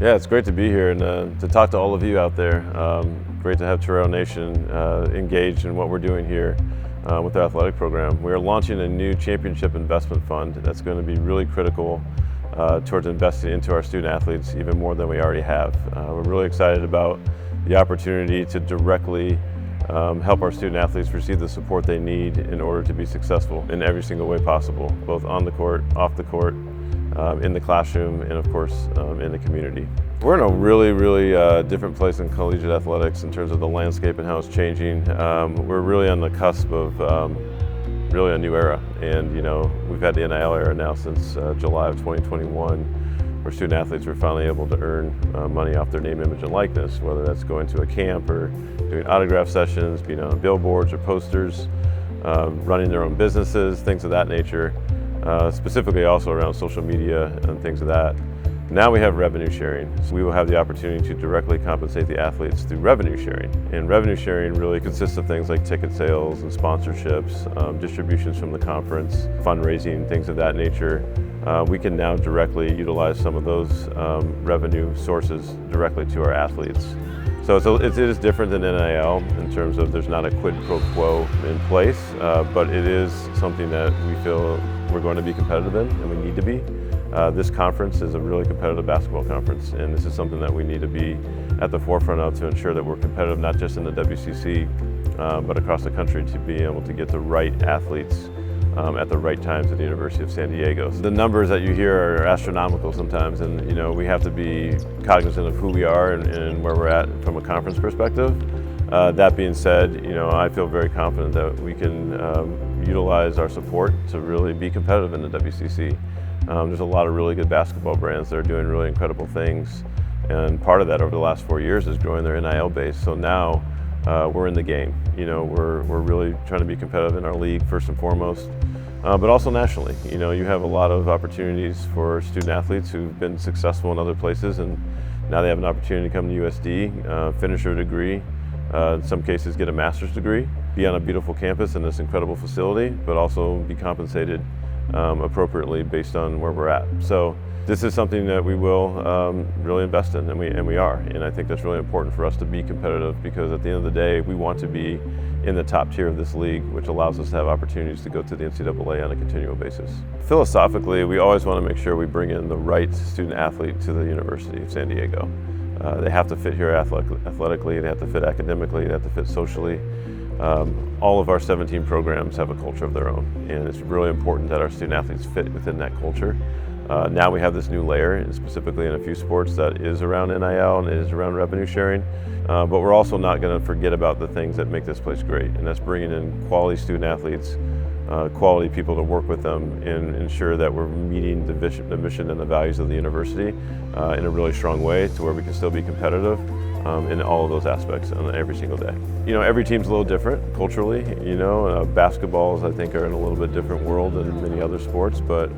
Yeah, it's great to be here and to talk to all of you out there. Great to have Torero Nation engaged in what we're doing here with our athletic program. We are launching a new championship investment fund that's going to be really critical towards investing into our student athletes even more than we already have. We're really excited about the opportunity to directly help our student athletes receive the support they need in order to be successful in every single way possible, both on the court, off the court, in the classroom, and of course in the community. We're in a really different place in collegiate athletics in terms of the landscape and how it's changing. We're really on the cusp of really a new era, and we've had the NIL era now since July of 2021, where student athletes are finally able to earn money off their name, image, and likeness, whether that's going to a camp or doing autograph sessions, being on billboards or posters, running their own businesses, things of that nature. Specifically also around social media and things of that. Now we have revenue sharing. So we will have the opportunity to directly compensate the athletes through revenue sharing. And revenue sharing really consists of things like ticket sales and sponsorships, distributions from the conference, fundraising, things of that nature. We can now directly utilize some of those revenue sources directly to our athletes. So it is different than NIL in terms of there's not a quid pro quo in place, but it is something that we feel we're going to be competitive in, and we need to be. This conference is a really competitive basketball conference, and this is something that we need to be at the forefront of to ensure that we're competitive not just in the WCC, but across the country to be able to get the right athletes at the right times at the University of San Diego. So the numbers that you hear are astronomical sometimes, and we have to be cognizant of who we are and where we're at from a conference perspective. That being said, I feel very confident that we can utilize our support to really be competitive in the WCC. There's a lot of really good basketball brands that are doing really incredible things, and part of that over the last 4 years is growing their NIL base. So now we're in the game. We're really trying to be competitive in our league first and foremost, but also nationally. You have a lot of opportunities for student athletes who've been successful in other places, and now they have an opportunity to come to USD, finish their degree, in some cases get a master's degree, be on a beautiful campus in this incredible facility, but also be compensated appropriately based on where we're at. So this is something that we will really invest in, and we are. And I think that's really important for us to be competitive, because at the end of the day, we want to be in the top tier of this league, which allows us to have opportunities to go to the NCAA on a continual basis. Philosophically, we always want to make sure we bring in the right student athlete to the University of San Diego. They have to fit here athletically, they have to fit academically, they have to fit socially. All of our 17 programs have a culture of their own, and it's really important that our student athletes fit within that culture. Now we have this new layer, and specifically in a few sports, that is around NIL and it is around revenue sharing. But we're also not going to forget about the things that make this place great, and that's bringing in quality student athletes, quality people to work with them, and ensure that we're meeting the mission and the values of the university in a really strong way, to where we can still be competitive in all of those aspects on every single day. Every team's a little different culturally. Basketballs, I think, are in a little bit different world than many other sports, but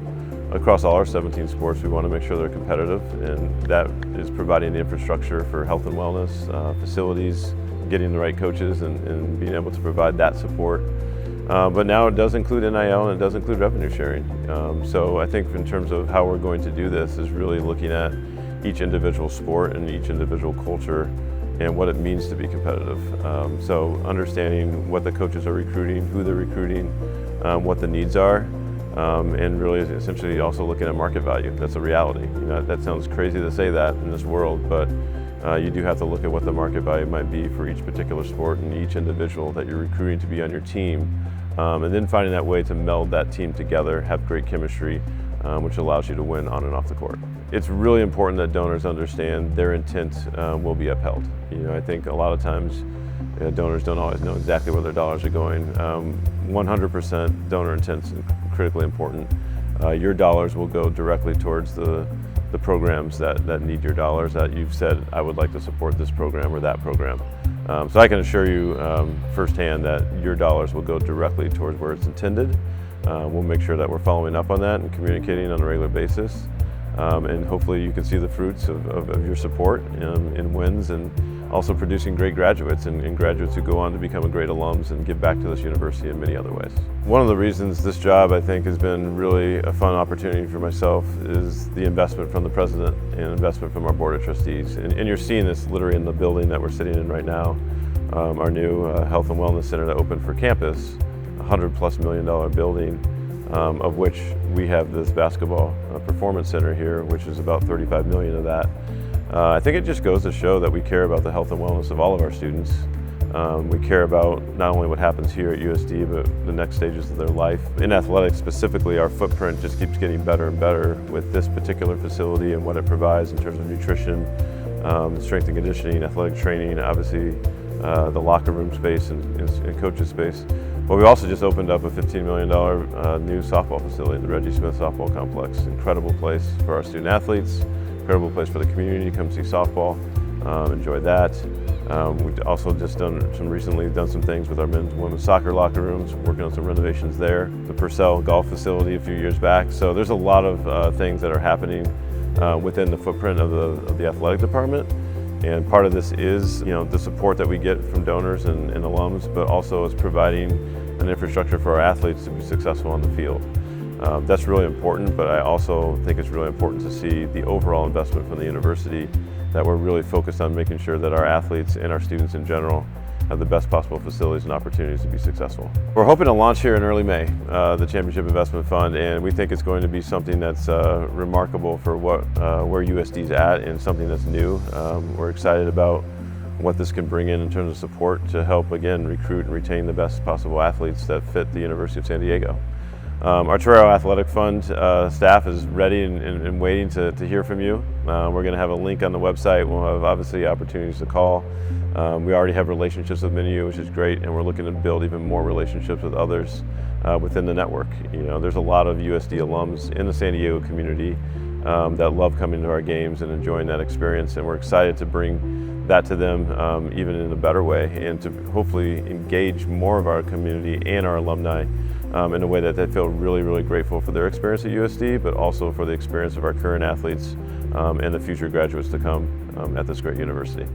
across all our 17 sports, we want to make sure they're competitive, and that is providing the infrastructure for health and wellness, facilities, getting the right coaches, and being able to provide that support. But now it does include NIL, and it does include revenue sharing. So I think in terms of how we're going to do this is really looking at each individual sport and each individual culture and what it means to be competitive. So understanding what the coaches are recruiting, who they're recruiting, what the needs are, and really essentially also looking at market value. That's a reality. That sounds crazy to say that in this world, but you do have to look at what the market value might be for each particular sport and each individual that you're recruiting to be on your team, and then finding that way to meld that team together, have great chemistry, which allows you to win on and off the court. It's really important that donors understand their intent will be upheld. I think a lot of times donors don't always know exactly where their dollars are going. 100% donor intent is critically important. Your dollars will go directly towards the programs that need your dollars, that you've said, I would like to support this program or that program. So I can assure you firsthand that your dollars will go directly towards where it's intended. We'll make sure that we're following up on that and communicating on a regular basis. and hopefully you can see the fruits of your support in wins, and also producing great graduates and graduates who go on to become great alums and give back to this university in many other ways. One of the reasons this job, I think, has been really a fun opportunity for myself is the investment from the president and investment from our board of trustees. And you're seeing this literally in the building that we're sitting in right now, our new health and wellness center that opened for campus, $100+ million building, of which we have this basketball performance center here, which is about 35 million of that. I think it just goes to show that we care about the health and wellness of all of our students. We care about not only what happens here at USD, but the next stages of their life. In athletics specifically, our footprint just keeps getting better and better with this particular facility and what it provides in terms of nutrition, strength and conditioning, athletic training, obviously the locker room space and coaches space. But we also just opened up a $15 million new softball facility, the Reggie Smith Softball Complex. Incredible place for our student athletes, incredible place for the community to come see softball, enjoy that. We've also just recently done some things with our men's and women's soccer locker rooms, working on some renovations there. The Purcell golf facility a few years back. So there's a lot of things that are happening within the footprint of the athletic department. And part of this is, the support that we get from donors and alums, but also is providing an infrastructure for our athletes to be successful on the field. That's really important, but I also think it's really important to see the overall investment from the university, that we're really focused on making sure that our athletes and our students in general have the best possible facilities and opportunities to be successful. We're hoping to launch here in early May, the Championship Investment Fund, and we think it's going to be something that's remarkable for where USD's at and something that's new. We're excited about what this can bring in terms of support to help, again, recruit and retain the best possible athletes that fit the University of San Diego. Our Torero Athletic Fund staff is ready and waiting to hear from you. We're going to have a link on the website. We'll have obviously opportunities to call. We already have relationships with many of you, which is great, and we're looking to build even more relationships with others within the network. There's a lot of USD alums in the San Diego community that love coming to our games and enjoying that experience, and we're excited to bring that to them even in a better way, and to hopefully engage more of our community and our alumni in a way that they feel really, really grateful for their experience at USD, but also for the experience of our current athletes and the future graduates to come at this great university.